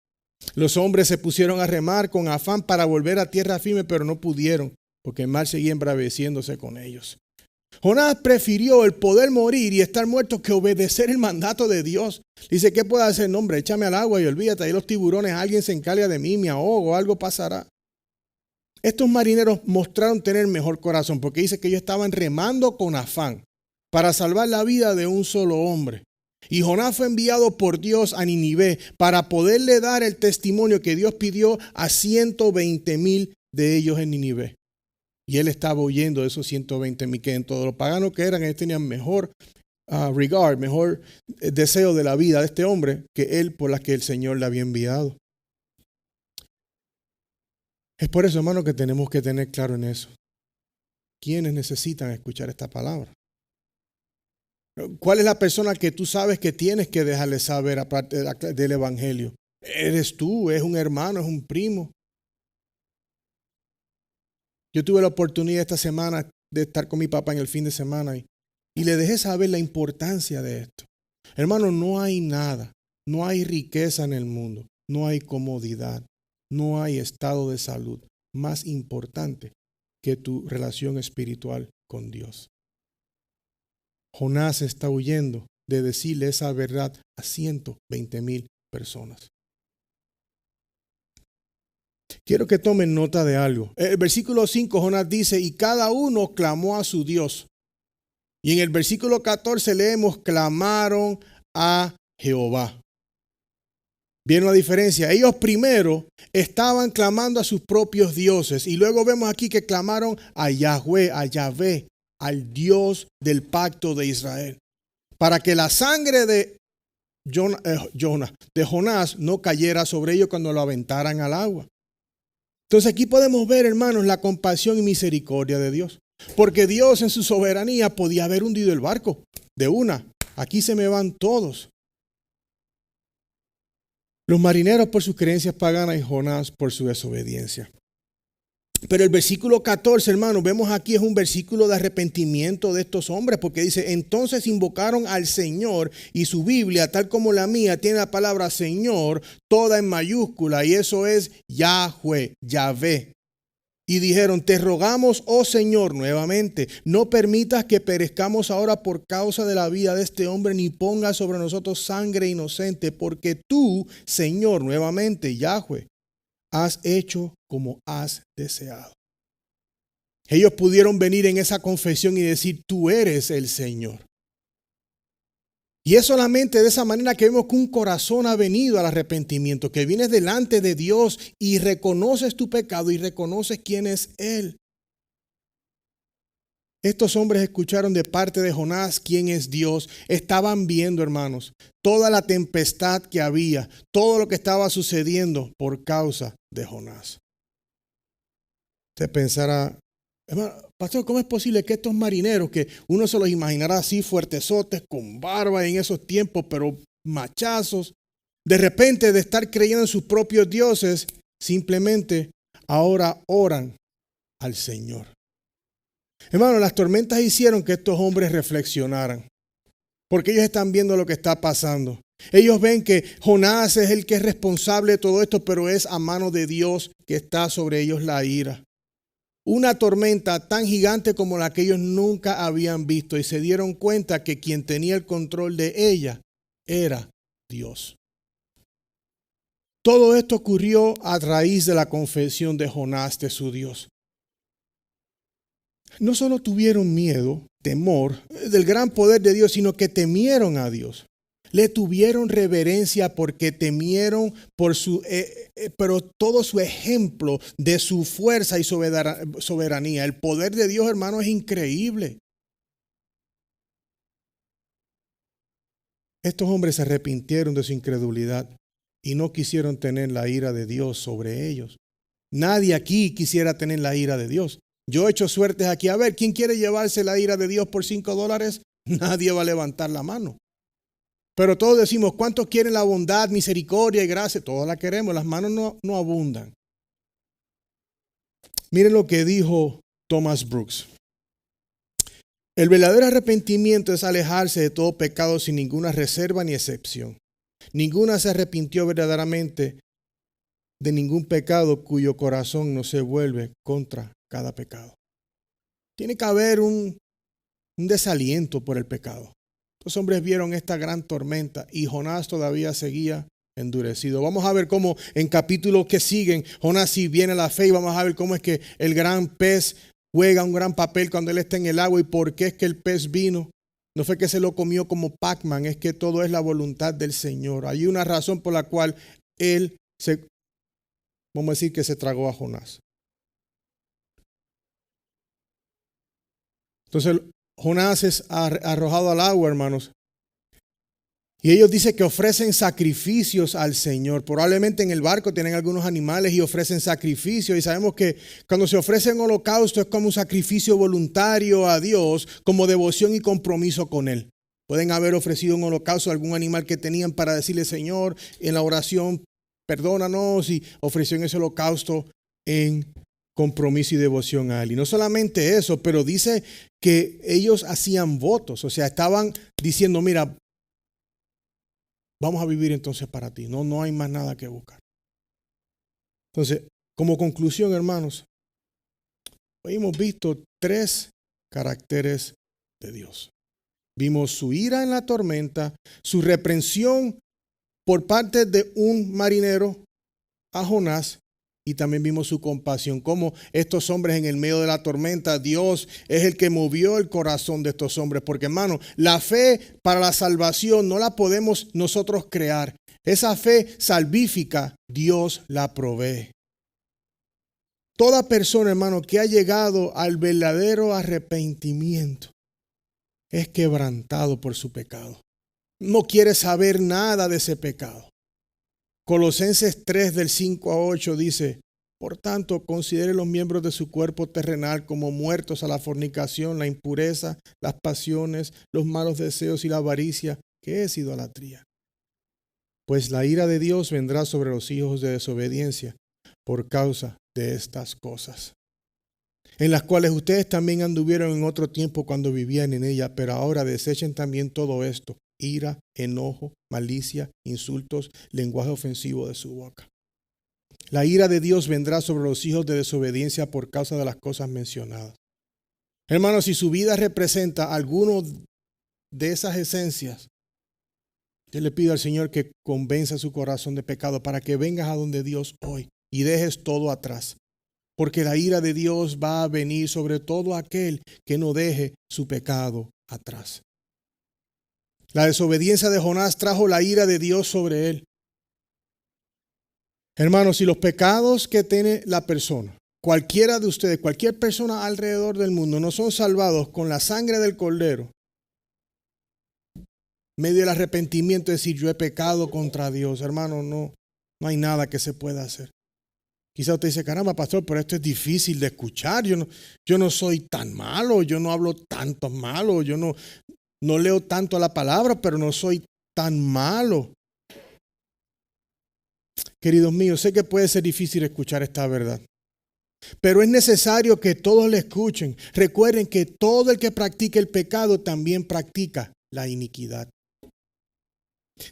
A: Los hombres se pusieron a remar con afán para volver a tierra firme, pero no pudieron, porque el mar seguía embraveciéndose con ellos. Jonás prefirió el poder morir y estar muerto que obedecer el mandato de Dios. Dice, ¿qué puedo hacer? No, hombre, échame al agua y olvídate, ahí los tiburones, alguien se encarga de mí, me ahogo, algo pasará. Estos marineros mostraron tener mejor corazón, porque dice que ellos estaban remando con afán para salvar la vida de un solo hombre. Y Jonás fue enviado por Dios a Nínive para poderle dar el testimonio que Dios pidió a 120,000 de ellos en Nínive. Y él estaba huyendo de esos 120,000 que en todos los paganos que eran, ellos tenían mejor regard, mejor deseo de la vida de este hombre que él por la que el Señor le había enviado. Es por eso, hermano, que tenemos que tener claro en eso. ¿Quiénes necesitan escuchar esta palabra? ¿Cuál es la persona que tú sabes que tienes que dejarle saber aparte del evangelio? Eres tú, es un hermano, es un primo. Yo tuve la oportunidad esta semana de estar con mi papá en el fin de semana y le dejé saber la importancia de esto. Hermano, no hay nada, no hay riqueza en el mundo, no hay comodidad, no hay estado de salud más importante que tu relación espiritual con Dios. Jonás está huyendo de decirle esa verdad a 120,000 personas. Quiero que tomen nota de algo. El versículo 5, Jonás dice, y cada uno clamó a su Dios. Y en el versículo 14 leemos, clamaron a Jehová. ¿Vieron la diferencia? Ellos primero estaban clamando a sus propios dioses. Y luego vemos aquí que clamaron a Yahweh, a Yahvé, al Dios del pacto de Israel. Para que la sangre de Jonás no cayera sobre ellos cuando lo aventaran al agua. Entonces aquí podemos ver, hermanos, la compasión y misericordia de Dios. Porque Dios en su soberanía podía haber hundido el barco de una. Aquí se me van todos. Los marineros por sus creencias paganas y Jonás por su desobediencia. Pero el versículo 14, hermanos, vemos aquí es un versículo de arrepentimiento de estos hombres, porque dice, entonces invocaron al Señor, y su Biblia, tal como la mía, tiene la palabra Señor, toda en mayúscula, y eso es Yahweh, Yahvé. Y dijeron, te rogamos, oh Señor, nuevamente, no permitas que perezcamos ahora por causa de la vida de este hombre, ni pongas sobre nosotros sangre inocente, porque tú, Señor, nuevamente, Yahweh, has hecho como has deseado. Ellos pudieron venir en esa confesión y decir, tú eres el Señor. Y es solamente de esa manera que vemos que un corazón ha venido al arrepentimiento, que vienes delante de Dios y reconoces tu pecado y reconoces quién es Él. Estos hombres escucharon de parte de Jonás quién es Dios. Estaban viendo, hermanos, toda la tempestad que había, todo lo que estaba sucediendo por causa de Jonás. Usted pensará, hermano, pastor, ¿cómo es posible que estos marineros, que uno se los imaginará así fuertesotes, con barba en esos tiempos, pero machazos, de repente de estar creyendo en sus propios dioses, simplemente ahora oran al Señor? Hermano, las tormentas hicieron que estos hombres reflexionaran, porque ellos están viendo lo que está pasando. Ellos ven que Jonás es el que es responsable de todo esto, pero es a mano de Dios que está sobre ellos la ira. Una tormenta tan gigante como la que ellos nunca habían visto, y se dieron cuenta que quien tenía el control de ella era Dios. Todo esto ocurrió a raíz de la confesión de Jonás de su Dios. No solo tuvieron miedo, temor del gran poder de Dios, sino que temieron a Dios. Le tuvieron reverencia porque temieron por pero todo su ejemplo de su fuerza y soberanía. El poder de Dios, hermano, es increíble. Estos hombres se arrepintieron de su incredulidad y no quisieron tener la ira de Dios sobre ellos. Nadie aquí quisiera tener la ira de Dios. Yo he hecho suertes aquí. A ver, ¿quién quiere llevarse la ira de Dios por $5? Nadie va a levantar la mano. Pero todos decimos, ¿cuántos quieren la bondad, misericordia y gracia? Todos la queremos, las manos no abundan. Miren lo que dijo Thomas Brooks. El verdadero arrepentimiento es alejarse de todo pecado sin ninguna reserva ni excepción. Ninguna se arrepintió verdaderamente de ningún pecado cuyo corazón no se vuelve contra cada pecado. Tiene que haber un desaliento por el pecado. Los hombres vieron esta gran tormenta y Jonás todavía seguía endurecido. Vamos a ver cómo en capítulos que siguen, Jonás sí viene a la fe, y vamos a ver cómo es que el gran pez juega un gran papel cuando él está en el agua y por qué es que el pez vino. No fue que se lo comió como Pac-Man, es que todo es la voluntad del Señor. Hay una razón por la cual él vamos a decir que se tragó a Jonás. Entonces Jonás es arrojado al agua, hermanos. Y ellos dicen que ofrecen sacrificios al Señor. Probablemente en el barco tienen algunos animales y ofrecen sacrificios. Y sabemos que cuando se ofrece un holocausto es como un sacrificio voluntario a Dios, como devoción y compromiso con Él. Pueden haber ofrecido un holocausto a algún animal que tenían para decirle, Señor, en la oración, perdónanos, y ofrecieron ese holocausto en compromiso y devoción a Él. Y no solamente eso, pero dice que ellos hacían votos, o sea, estaban diciendo, mira, vamos a vivir entonces para ti, no hay más nada que buscar. Entonces, como conclusión, hermanos, hoy hemos visto 3 caracteres de Dios. Vimos su ira en la tormenta, su reprensión por parte de un marinero a Jonás, y también vimos su compasión, como estos hombres en el medio de la tormenta, Dios es el que movió el corazón de estos hombres. Porque, hermano, la fe para la salvación no la podemos nosotros crear. Esa fe salvífica, Dios la provee. Toda persona, hermano, que ha llegado al verdadero arrepentimiento es quebrantado por su pecado. No quiere saber nada de ese pecado. Colosenses 3 del 5 a 8 dice, por tanto, considere los miembros de su cuerpo terrenal como muertos a la fornicación, la impureza, las pasiones, los malos deseos y la avaricia, que es idolatría. Pues la ira de Dios vendrá sobre los hijos de desobediencia por causa de estas cosas, en las cuales ustedes también anduvieron en otro tiempo cuando vivían en ella, pero ahora desechen también todo esto: ira, enojo, malicia, insultos, lenguaje ofensivo de su boca. La ira de Dios vendrá sobre los hijos de desobediencia por causa de las cosas mencionadas. Hermanos, si su vida representa alguno de esas esencias, yo le pido al Señor que convenza su corazón de pecado para que vengas a donde Dios hoy y dejes todo atrás. Porque la ira de Dios va a venir sobre todo aquel que no deje su pecado atrás. La desobediencia de Jonás trajo la ira de Dios sobre él. Hermanos, si los pecados que tiene la persona, cualquiera de ustedes, cualquier persona alrededor del mundo, no son salvados con la sangre del Cordero, medio del arrepentimiento, es decir, yo he pecado contra Dios, hermano, no hay nada que se pueda hacer. Quizá usted dice, caramba, pastor, pero esto es difícil de escuchar. Yo no soy tan malo, yo no hablo tanto malo, yo no leo tanto la palabra, pero no soy tan malo. Queridos míos, sé que puede ser difícil escuchar esta verdad, pero es necesario que todos la escuchen. Recuerden que todo el que practica el pecado también practica la iniquidad.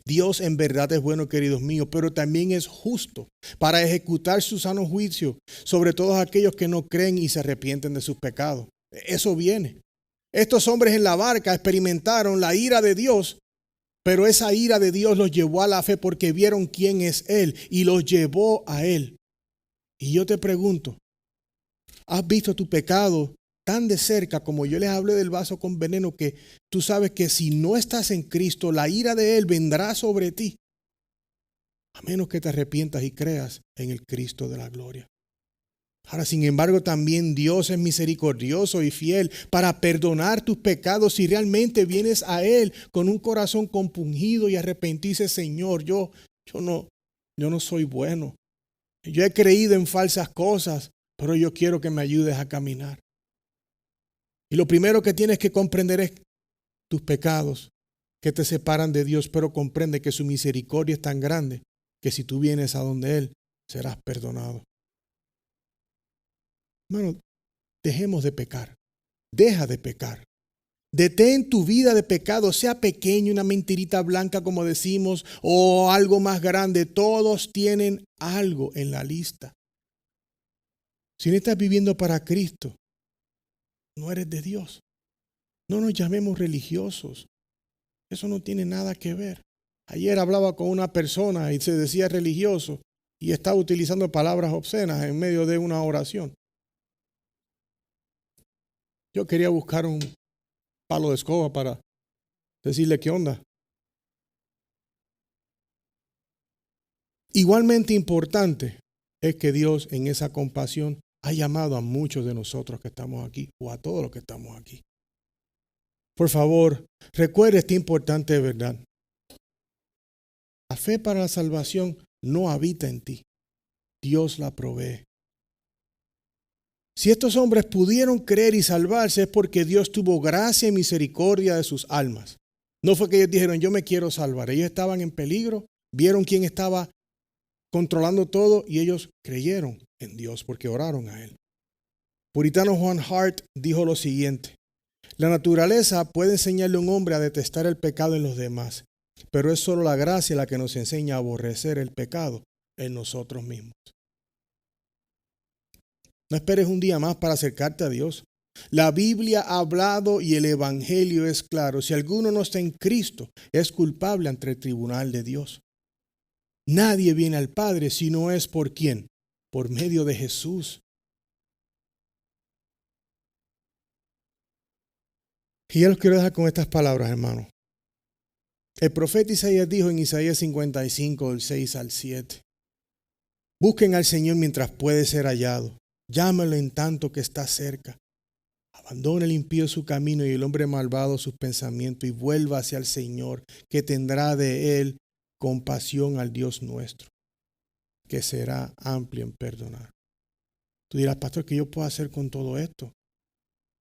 A: Dios en verdad es bueno, queridos míos, pero también es justo para ejecutar su sano juicio sobre todos aquellos que no creen y se arrepienten de sus pecados. Eso viene. Estos hombres en la barca experimentaron la ira de Dios, pero esa ira de Dios los llevó a la fe porque vieron quién es Él y los llevó a Él. Y yo te pregunto, ¿has visto tu pecado tan de cerca como yo les hablé del vaso con veneno, que tú sabes que si no estás en Cristo, la ira de Él vendrá sobre ti? A menos que te arrepientas y creas en el Cristo de la gloria. Ahora, sin embargo, también Dios es misericordioso y fiel para perdonar tus pecados si realmente vienes a Él con un corazón compungido y arrepentirse. Señor, yo no soy bueno. Yo he creído en falsas cosas, pero yo quiero que me ayudes a caminar. Y lo primero que tienes que comprender es tus pecados que te separan de Dios, pero comprende que su misericordia es tan grande que si tú vienes a donde Él, serás perdonado. Hermano, dejemos de pecar. Deja de pecar. Detén tu vida de pecado, sea pequeño, una mentirita blanca como decimos, o algo más grande. Todos tienen algo en la lista. Si no estás viviendo para Cristo, no eres de Dios. No nos llamemos religiosos. Eso no tiene nada que ver. Ayer hablaba con una persona y se decía religioso y estaba utilizando palabras obscenas en medio de una oración. Yo quería buscar un palo de escoba para decirle qué onda. Igualmente importante es que Dios en esa compasión ha llamado a muchos de nosotros que estamos aquí, o a todos los que estamos aquí. Por favor, recuerde esta importante verdad. La fe para la salvación no habita en ti. Dios la provee. Si estos hombres pudieron creer y salvarse es porque Dios tuvo gracia y misericordia de sus almas. No fue que ellos dijeron, yo me quiero salvar. Ellos estaban en peligro, vieron quién estaba controlando todo y ellos creyeron en Dios porque oraron a Él. Puritano Juan Hart dijo lo siguiente: la naturaleza puede enseñarle a un hombre a detestar el pecado en los demás, pero es solo la gracia la que nos enseña a aborrecer el pecado en nosotros mismos. No esperes un día más para acercarte a Dios. La Biblia ha hablado y el Evangelio es claro. Si alguno no está en Cristo, es culpable ante el tribunal de Dios. Nadie viene al Padre si no es por ¿quién? Por medio de Jesús. Y yo los quiero dejar con estas palabras, hermano. El profeta Isaías dijo en Isaías 55, del 6 al 7. Busquen al Señor mientras puede ser hallado. Llámalo en tanto que está cerca. Abandone el impío su camino y el hombre malvado sus pensamientos y vuelva hacia el Señor, que tendrá de él compasión al Dios nuestro, que será amplio en perdonar. Tú dirás, pastor, ¿qué yo puedo hacer con todo esto?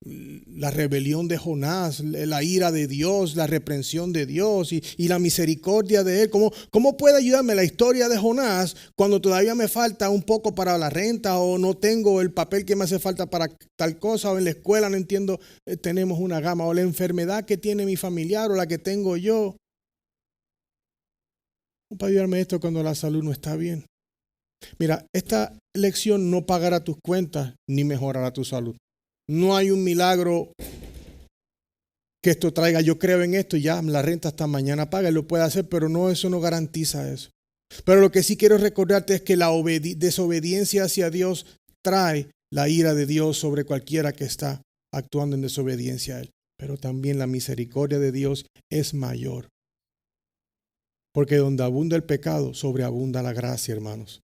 A: La rebelión de Jonás, la ira de Dios, la reprensión de Dios y la misericordia de Él. ¿Cómo puede ayudarme la historia de Jonás cuando todavía me falta un poco para la renta o no tengo el papel que me hace falta para tal cosa o en la escuela no entiendo, tenemos una gama o la enfermedad que tiene mi familiar o la que tengo yo? ¿Cómo puede ayudarme esto cuando la salud no está bien? Mira, esta lección no pagará tus cuentas ni mejorará tu salud. No hay un milagro que esto traiga, yo creo en esto y ya la renta hasta mañana paga, él lo puede hacer, pero no, eso no garantiza eso. Pero lo que sí quiero recordarte es que la desobediencia hacia Dios trae la ira de Dios sobre cualquiera que está actuando en desobediencia a Él. Pero también la misericordia de Dios es mayor. Porque donde abunda el pecado, sobreabunda la gracia, hermanos.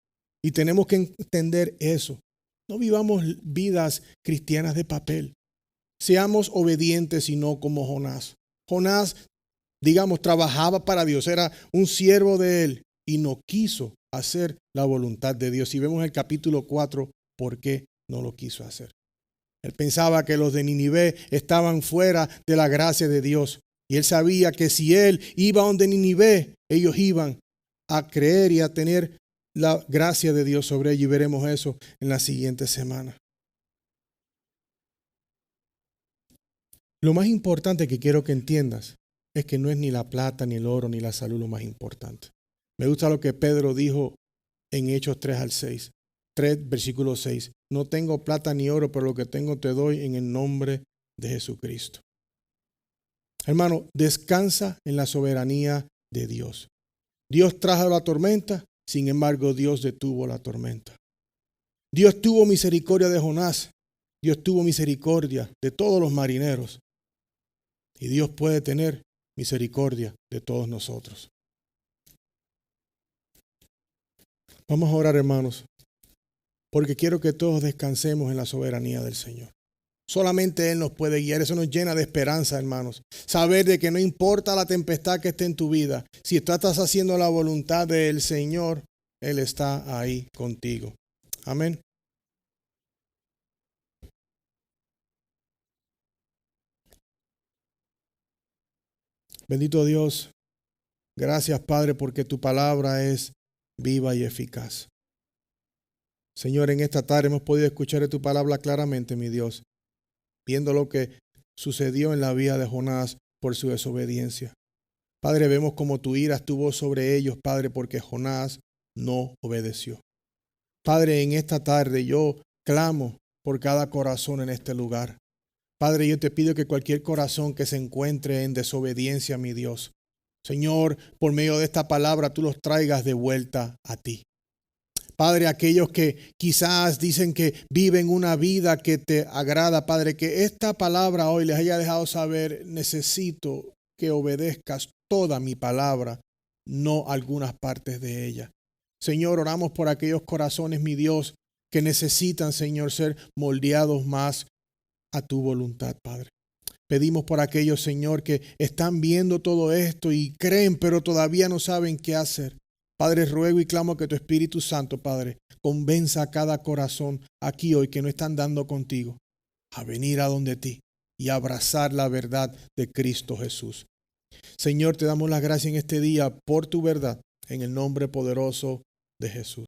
A: Y tenemos que entender eso. No vivamos vidas cristianas de papel. Seamos obedientes y no como Jonás. Jonás, digamos, trabajaba para Dios, era un siervo de Él y no quiso hacer la voluntad de Dios. Si vemos el capítulo 4, ¿por qué no lo quiso hacer? Él pensaba que los de Ninive estaban fuera de la gracia de Dios. Y él sabía que si él iba donde Ninive, ellos iban a creer y a tener la gracia de Dios sobre ellos, y veremos eso en la siguiente semana. Lo más importante que quiero que entiendas es que no es ni la plata, ni el oro, ni la salud lo más importante. Me gusta lo que Pedro dijo en Hechos 3 al 6. 3, versículo 6. No tengo plata ni oro, pero lo que tengo te doy en el nombre de Jesucristo. Hermano, descansa en la soberanía de Dios. Dios trajo la tormenta. Sin embargo, Dios detuvo la tormenta. Dios tuvo misericordia de Jonás. Dios tuvo misericordia de todos los marineros. Y Dios puede tener misericordia de todos nosotros. Vamos a orar, hermanos, porque quiero que todos descansemos en la soberanía del Señor. Solamente Él nos puede guiar. Eso nos llena de esperanza, hermanos. Saber de que no importa la tempestad que esté en tu vida, si tú estás haciendo la voluntad del Señor, Él está ahí contigo. Amén. Bendito Dios. Gracias, Padre, porque tu palabra es viva y eficaz. Señor, en esta tarde hemos podido escuchar de tu palabra claramente, mi Dios, viendo lo que sucedió en la vida de Jonás por su desobediencia. Padre, vemos como tu ira estuvo sobre ellos, Padre, porque Jonás no obedeció. Padre, en esta tarde yo clamo por cada corazón en este lugar. Padre, yo te pido que cualquier corazón que se encuentre en desobediencia, mi Dios, Señor, por medio de esta palabra tú los traigas de vuelta a ti. Padre, aquellos que quizás dicen que viven una vida que te agrada, Padre, que esta palabra hoy les haya dejado saber, necesito que obedezcas toda mi palabra, no algunas partes de ella. Señor, oramos por aquellos corazones, mi Dios, que necesitan, Señor, ser moldeados más a tu voluntad, Padre. Pedimos por aquellos, Señor, que están viendo todo esto y creen, pero todavía no saben qué hacer. Padre, ruego y clamo que tu Espíritu Santo, Padre, convenza a cada corazón aquí hoy que no están dando contigo a venir a donde ti y abrazar la verdad de Cristo Jesús. Señor, te damos las gracias en este día por tu verdad, en el nombre poderoso de Jesús.